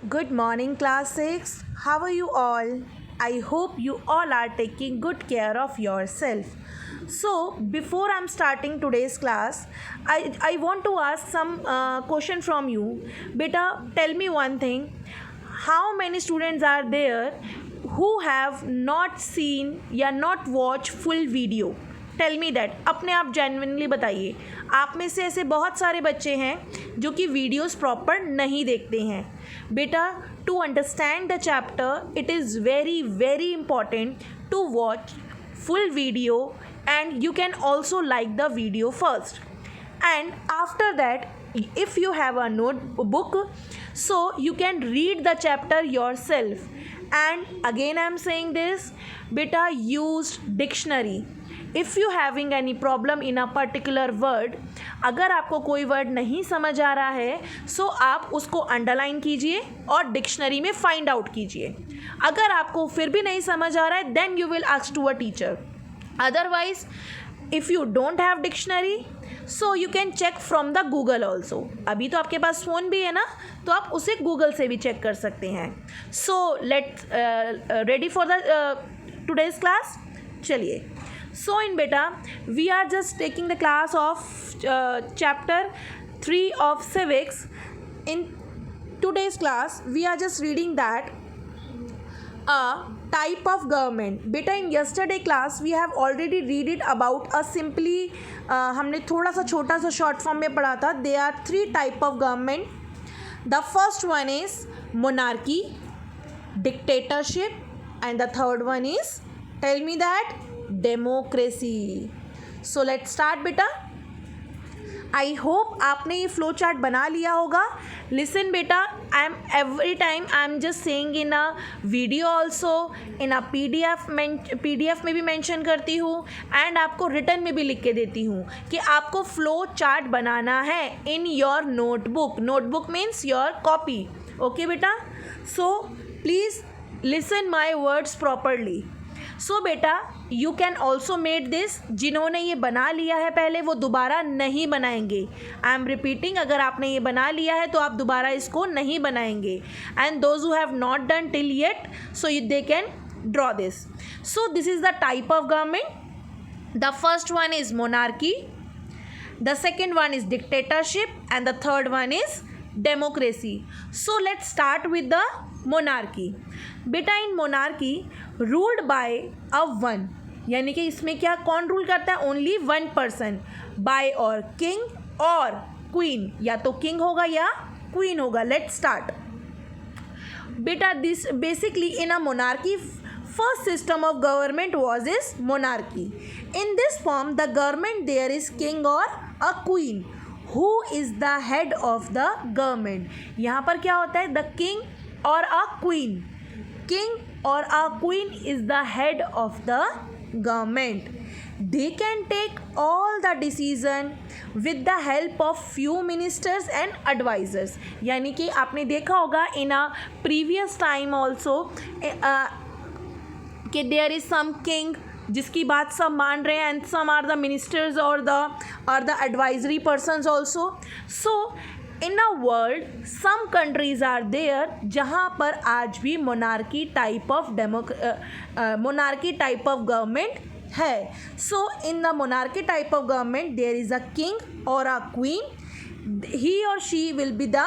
Good morning, class 6. How are you all? I hope you all are taking good care of yourself. So, before I'm starting today's class, I want to ask some question from you. Beta, tell me one thing. How many students are there who have not seen या not watched full video? Tell me that. अपने आप genuinely बताइए. आप में से ऐसे बहुत सारे बच्चे हैं जो कि वीडियोस प्रॉपर नहीं देखते हैं. बेटा, to understand the chapter it is very very important to watch full video and you can also like the video first, and after that if you have a notebook so you can read the chapter yourself. And again I am saying this, beta, use dictionary. If you having any problem in a particular word, अगर आपको कोई word नहीं समझ आ रहा है सो आप उसको अंडरलाइन कीजिए और डिक्शनरी में फाइंड आउट कीजिए. अगर आपको फिर भी नहीं समझ आ रहा है then you will ask to a teacher. Otherwise if you don't have dictionary so you can check from the Google also. अभी तो आपके पास फ़ोन भी है ना, तो आप उसे गूगल से भी चेक कर सकते हैं. So let's ready for the today's class. चलिए. So in beta, we are just taking the class of chapter 3 of civics. In today's class, we are just reading that a type of government. Beta, in yesterday class, we have already read it about a simply हमने थोड़ा सा छोटा सा short form में पढ़ा था. There are 3 type of government. The first one is monarchy, dictatorship, and the third one is, tell me that, democracy. So let's start बेटा. I hope आपने ये फ्लो चार्ट बना लिया होगा. लिसन बेटा, I M every time I am just saying in a video also, in a PDF में भी mention करती हूँ एंड आपको रिटर्न में भी लिख के देती हूँ कि आपको फ्लो चार्ट बनाना है in your notebook. Notebook means your copy. Okay बेटा. So please listen my words properly. So बेटा, you can also made this. जिन्होंने ये बना लिया है पहले वो दोबारा नहीं बनाएंगे. आई एम रिपीटिंग, अगर आपने ये बना लिया है तो आप दोबारा इसको नहीं बनाएंगे. And those who have not done till yet so they can draw this. So this is the type of government. The first one is monarchy, the second one is dictatorship and the third one is democracy. So let's start with the monarchy. बेटा, in monarchy ruled by a one, यानी कि इसमें क्या कौन rule करता है? Only one person. By और king और क्वीन, या तो किंग होगा या क्वीन होगा. Let's start. बेटा, this basically in a monarchy first system of government was is monarchy. In this form the government there is king or a queen who is the head of the government. यहाँ पर क्या होता है? The king or a queen. King or a queen is the head of the government. They can take all the decision with the help of few ministers and advisors. यानी कि आपने देखा होगा in a previous time also कि there is some king जिसकी बात सब मान रहे हैं and some are the ministers और the advisory persons also. So in a world some countries are there जहाँ पर आज भी मोनार्की टाइप ऑफ गवर्नमेंट है. So in the monarchy type of government there is a king और a queen. he or she will be the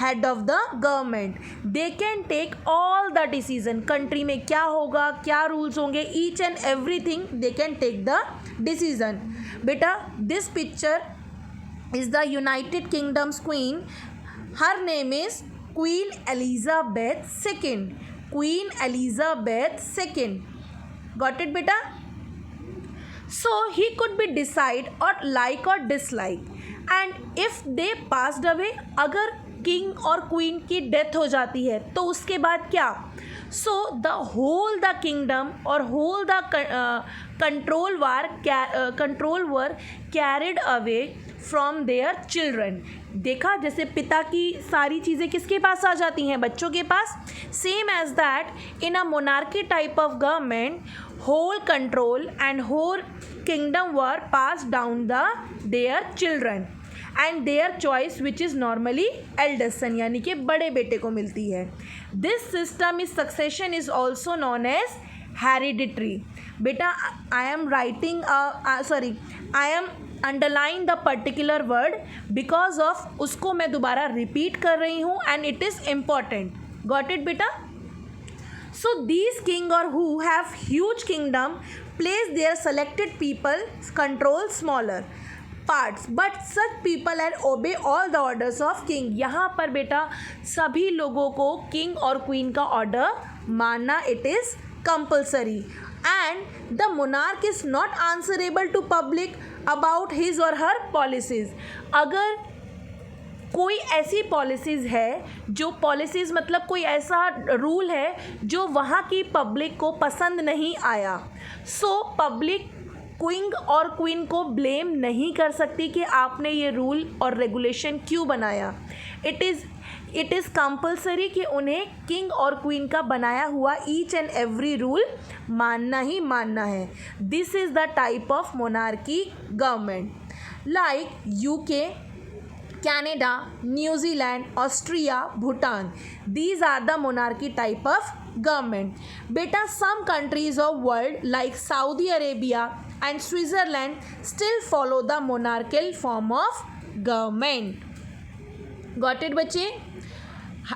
head of the government. They can take all the decision. Country में क्या होगा, क्या rules होंगे, each and everything they can take the decision. बेटा, this picture is the United Kingdom's queen. Her name is Queen Elizabeth second. Queen Elizabeth second. Got it बेटा? So he could be decide or like or dislike. And if they passed away, अगर king और queen की death हो जाती है तो उसके बाद क्या? So the whole the kingdom और whole the control were carried away from their children. देखा, जैसे पिता की सारी चीज़ें किसके पास आ जाती हैं? बच्चों के पास. Same as that in a monarchy type of government whole control and whole kingdom were passed down their children. And their choice which is normally eldest son यानी कि बड़े बेटे को मिलती है. This system is succession is also known as hereditary. बेटा I am writing I am underline the particular word because of उसको मैं दोबारा रिपीट कर रही हूँ and it is important. Got it बेटा? So these king or who have huge kingdom place their selected people control smaller parts but such people and obey all the orders of king. यहाँ पर बेटा सभी लोगों को king और queen का order मानना it is compulsory and the monarch is not answerable to public about his or her policies. अगर कोई ऐसी पॉलिसीज़ है जो पॉलिसीज़ मतलब कोई ऐसा रूल है जो वहाँ की पब्लिक को पसंद नहीं आया, सो पब्लिक किंग और क्वीन को ब्लेम नहीं कर सकती कि आपने ये रूल और रेगुलेशन क्यों बनाया. इट इज़ कंपल्सरी कि उन्हें किंग और क्वीन का बनाया हुआ ईच एंड एवरी रूल मानना ही मानना है. This is the type of monarchy government. Like UK, Canada, New Zealand, Austria, Bhutan. These are the monarchy type of government. Beta, some countries of world like Saudi Arabia and Switzerland still follow the monarchical form of government. Got it बच्चे?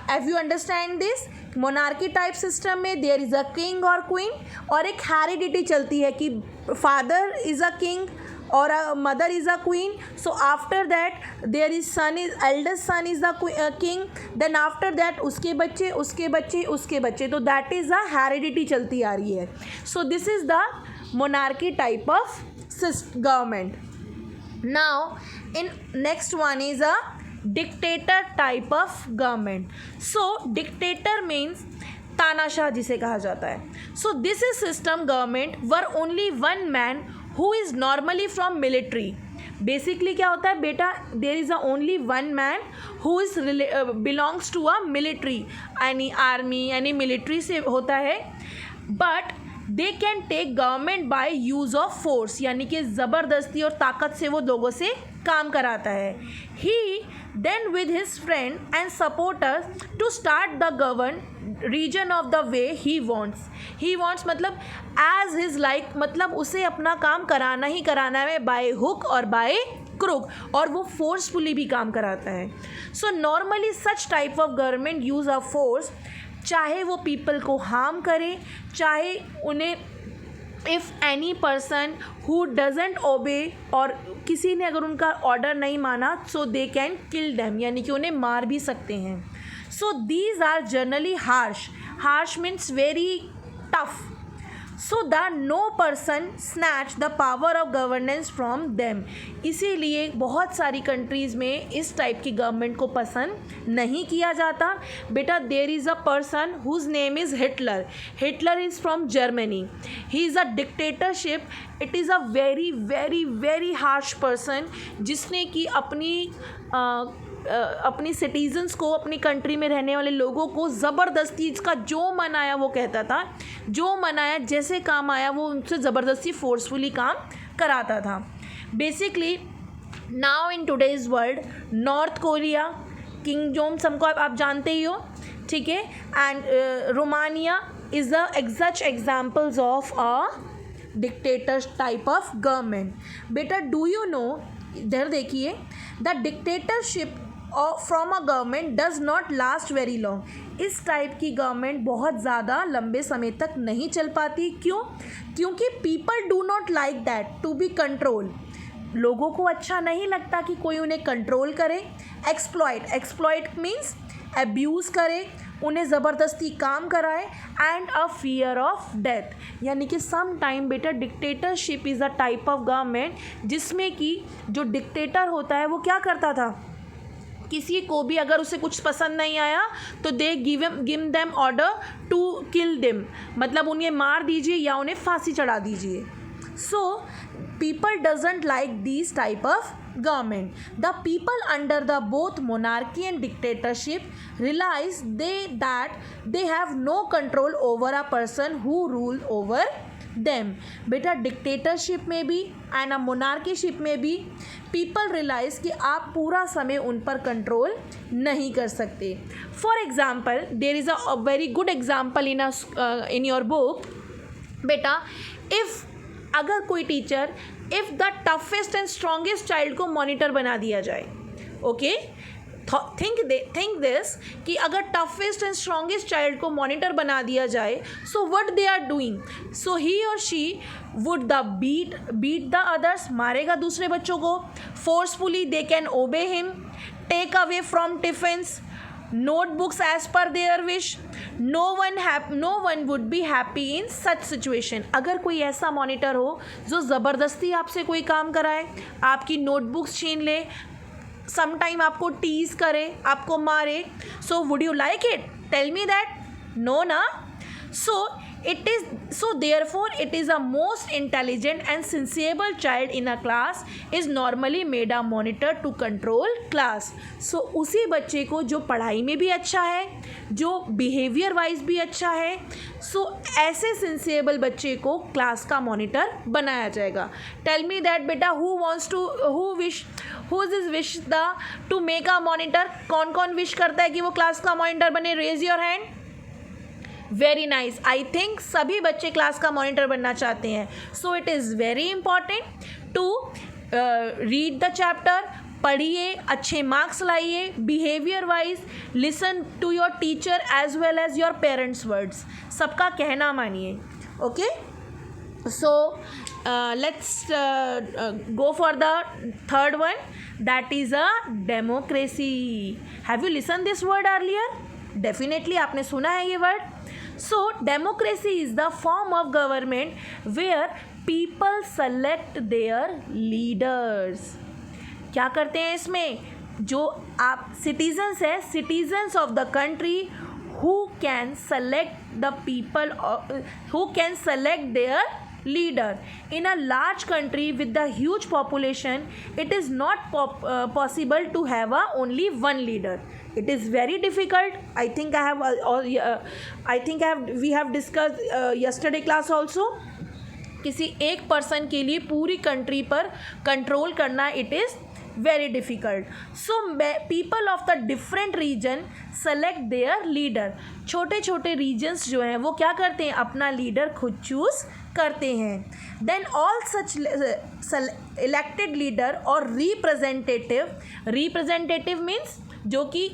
Have you understand this? Monarchy type system में there is a king और queen और एक heredity चलती है कि father is a king or a mother is a queen. So after that there is eldest son is the king, then after that उसके बच्चे उसके बच्चे उसके बच्चे, तो that is a heredity चलती आ रही है. So this is the monarchy type of government. Now in next one is a dictator type of government. So dictator means तानाशाह जिसे कहा जाता है. So this is system government where only one man who is normally from military. Basically क्या होता है बेटा, there is a only one man who is belongs to a military, यानी आर्मी यानी मिलिट्री से होता है, but they can take government by use of force यानी कि ज़बरदस्ती और ताकत से वो लोगों से काम कराता है. He then with his friend and supporters to start the govern region of the way he wants मतलब एज हिज लाइक, मतलब उसे अपना काम कराना ही कराना है बाय हुक और बाय क्रुक, और वो फोर्सफुली भी काम कराता है. So normally such type of government use of force, चाहे वो पीपल को हार्म करे, चाहे उन्हें if any person who doesn't obey और किसी ने अगर उनका ऑर्डर नहीं माना, सो दे कैन किल देम यानी कि उन्हें मार भी सकते हैं. So these are generally harsh. Harsh means very tough. So that no person snatch the power of governance from them. इसीलिए बहुत सारी कंट्रीज़ में इस टाइप की गवर्नमेंट को पसंद नहीं किया जाता. बेटा there is a person whose name is Hitler. Hitler is from Germany. He is a dictatorship. It is a very very very harsh person जिसने कि अपनी सिटीजन्स को, अपनी कंट्री में रहने वाले लोगों को ज़बरदस्ती, इसका जो मन आया वो कहता था, जो मन आया जैसे काम आया वो उनसे ज़बरदस्ती फोर्सफुली काम कराता था. Basically now in today's world north Korea, king जोम सबको आप जानते ही हो, ठीक है, and Romania is the exact examples of a dictator type of government. बेटा डू यू नो, इधर देखिए, the dictatorship from a government does not last very long. इस टाइप की गवर्नमेंट बहुत ज़्यादा लंबे समय तक नहीं चल पाती. क्यों? क्योंकि people do not like that to be control. लोगों को अच्छा नहीं लगता कि कोई उन्हें कंट्रोल करे. एक्सप्लॉइट मीन्स अब्यूज़ करे, उन्हें ज़बरदस्ती काम कराए, and a fear of death यानी कि सम टाइम बेटा dictatorship is a type of government जिसमें कि जो डिक्टेटर होता है वो क्या करता था, किसी को भी अगर उसे कुछ पसंद नहीं आया तो they give them order to kill them, मतलब उन्हें मार दीजिए या उन्हें फांसी चढ़ा दीजिए. So people doesn't like these type of government. The people under the both monarchy and dictatorship realize that they have no control over a person who rule over them. बेटा डिक्टेटरशिप में भी एंड अ मोनार्कीशिप में भी people realise कि आप पूरा समय उन पर कंट्रोल नहीं कर सकते. For example there is a very good example in your book. बेटा अगर कोई teacher if the toughest and strongest child को मॉनिटर बना दिया जाए, ओके, थिंक दिस कि अगर टफेस्ट एंड स्ट्रॉन्गेस्ट चाइल्ड को मॉनिटर बना दिया जाए, so what they are doing, so he और she would the beat the others, मारेगा दूसरे बच्चों को, forcefully they can obey him, take away from tiffins, notebooks as per their wish. No one would be happy in such situation. अगर कोई ऐसा monitor हो जो ज़बरदस्ती आपसे कोई काम कराए, आपकी नोटबुक्स छीन ले, समटाइम आपको टीज करे, आपको मारे, so would you like it? Tell me that. No ना. So therefore it is a most intelligent and sensible child in a class is normally made a monitor to control class. So उसी बच्चे को जो पढ़ाई में भी अच्छा है, जो बिहेवियर वाइज भी अच्छा है, सो ऐसे सेंसिबल बच्चे को क्लास का मॉनिटर बनाया जाएगा. टेल मी दैट बेटा, who is wish the two make a monitor. कौन कौन विश करता है कि वो क्लास का मॉनिटर बने? Raise your hand. Very nice. I think सभी बच्चे क्लास का मॉनिटर बनना चाहते हैं. So it is very important to read the chapter. पढ़िए, अच्छे मार्क्स लाइए, behaviour wise listen to your teacher as well as your parents words. सबका कहना मानिए. Okay, so let's go for the third one, that is a democracy. Have you listened this word earlier? Definitely आपने सुना है ये word. So democracy is the form of government where people select their leaders. क्या करते हैं इसमें? जो आप citizens हैं, citizens of the country who can select the people, who can select their leader. In a large country with the huge population, it is not possible to have only one leader. It is very difficult. I think we have discussed yesterday class also. किसी एक person के लिए पूरी country पर control करना it is very difficult. So people of the different region select their leader. छोटे छोटे regions जो हैं वो क्या करते हैं? अपना लीडर खुद चूज़ करते हैं. Then all such elected leader और रिप्रेजेंटेटिव मीन्स जो कि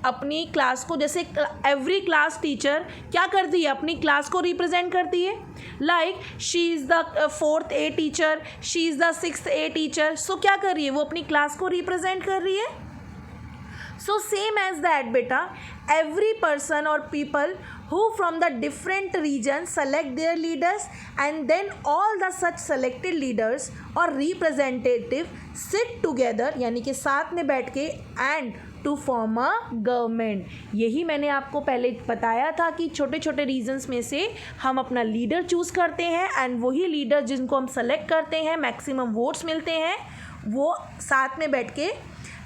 अपनी क्लास को, जैसे एवरी क्लास टीचर क्या करती है? अपनी क्लास को रिप्रेजेंट करती है. Like she is the 4th A teacher, she is the 6th A teacher. सो क्या कर रही है? वो अपनी क्लास को रिप्रेजेंट कर रही है. सो सेम एज दैट बेटा, एवरी पर्सन और people who from the different regions select their leaders, and then all the such selected leaders or representative sit together, यानी कि साथ में बैठ के and to form a government. यही मैंने आपको पहले बताया था कि छोटे छोटे रीजन्स में से हम अपना लीडर चूज़ करते हैं एंड वही लीडर जिनको हम सेलेक्ट करते हैं, मैक्सिमम वोट्स मिलते हैं, वो साथ में बैठ के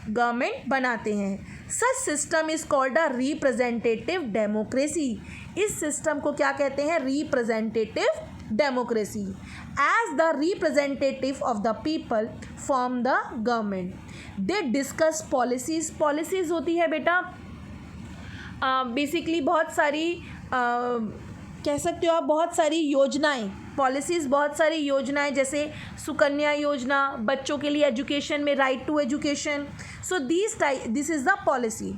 गवर्नमेंट बनाते हैं. Such system is called a representative democracy. इस सिस्टम को क्या कहते हैं? Representative democracy. As the representative of the people form the government. They discuss policies. Policies होती है बेटा बेसिकली बहुत सारी कह सकते हो आप बहुत सारी योजनाएं. पॉलिसीज़ बहुत सारी योजनाएं, जैसे सुकन्या योजना, बच्चों के लिए एजुकेशन में right to education. So this is the policy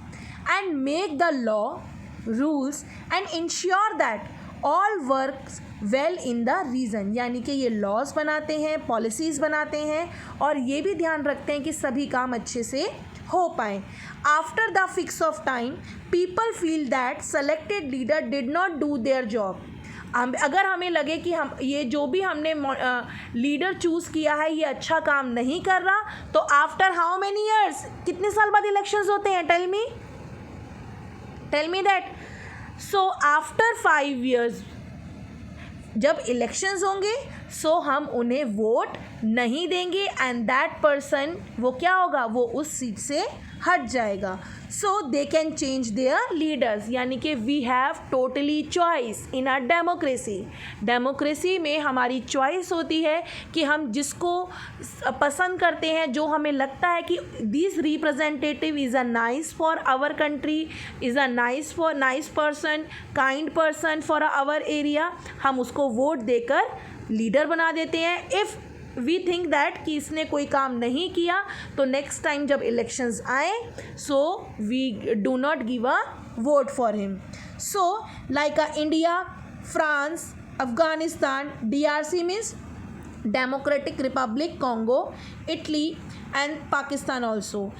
and make the law rules and ensure that all works well in the region. यानी कि ये लॉज बनाते हैं, पॉलिसीज़ बनाते हैं और ये भी ध्यान रखते हैं कि सभी काम अच्छे से हो पाए. After the fix of time people feel that selected leader did not do their job. अगर हमें लगे कि हम ये जो भी हमने लीडर चूज़ किया है ये अच्छा काम नहीं कर रहा, तो आफ्टर हाउ मैनी ईयर्स, कितने साल बाद इलेक्शंस होते हैं? Tell me that. So after 5 years जब इलेक्शंस होंगे सो हम उन्हें वोट नहीं देंगे एंड दैट पर्सन वो क्या होगा, वो उस सीट से हट जाएगा. So they can change their leaders, यानी कि we have totally choice in our democracy. Democracy में हमारी चॉइस होती है कि हम जिसको पसंद करते हैं, जो हमें लगता है कि this representative is a nice for our country, is a nice person, kind person for our area, हम उसको वोट देकर लीडर बना देते हैं. इफ़ वी थिंक दैट कि इसने कोई काम नहीं किया, तो नेक्स्ट टाइम जब इलेक्शंस आए, so we do not give a vote for him. So like India, France, Afghanistan, DRC means democratic republic Congo, Italy and Pakistan also.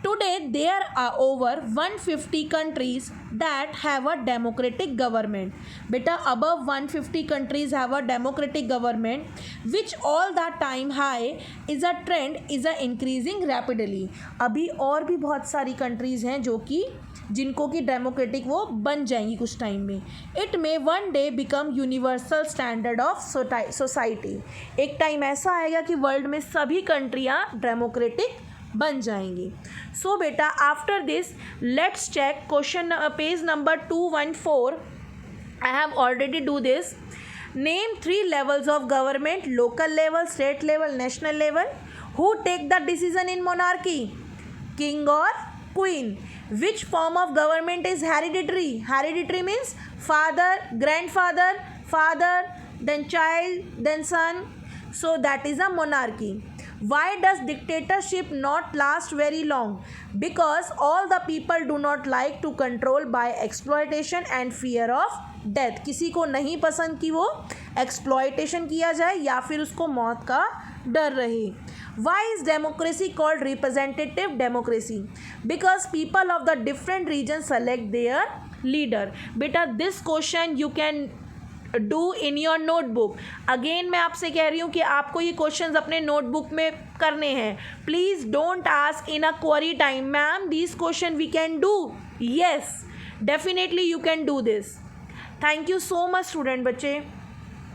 Today there are over 150 countries that have a democratic government. Beta, above 150 countries have a democratic government, which all the time high is a trend is a increasing rapidly. अभी और भी बहुत सारी countries हैं जो कि जिनको कि डेमोक्रेटिक वो बन जाएंगी कुछ टाइम में. It may one day become universal standard of society. एक टाइम ऐसा आएगा कि वर्ल्ड में सभी कंट्रियाँ डेमोक्रेटिक बन जाएंगी. सो बेटा, after this let's check question page number 214. I have already do this. Name 3 levels of government: local level, state level, national level. Who take the decision in monarchy? King or queen? Which form of government is hereditary? Hereditary means father, grandfather, father, then child, then son. So that is a monarchy. Why does dictatorship not last very long? Because all the people do not like to control by exploitation and fear of death. किसी को नहीं पसंद कि वो exploitation किया जाए या फिर उसको मौत का डर रहे. Why is democracy called representative democracy? Because people of the different regions select their leader. बेटा, this question you can do in your notebook. Again मैं आपसे कह रही हूँ कि आपको ये क्वेश्चंस अपने नोटबुक में करने हैं. Please don't ask in a query time, ma'am this question we can do. Yes, definitely you can do this. Thank you so much student बच्चे.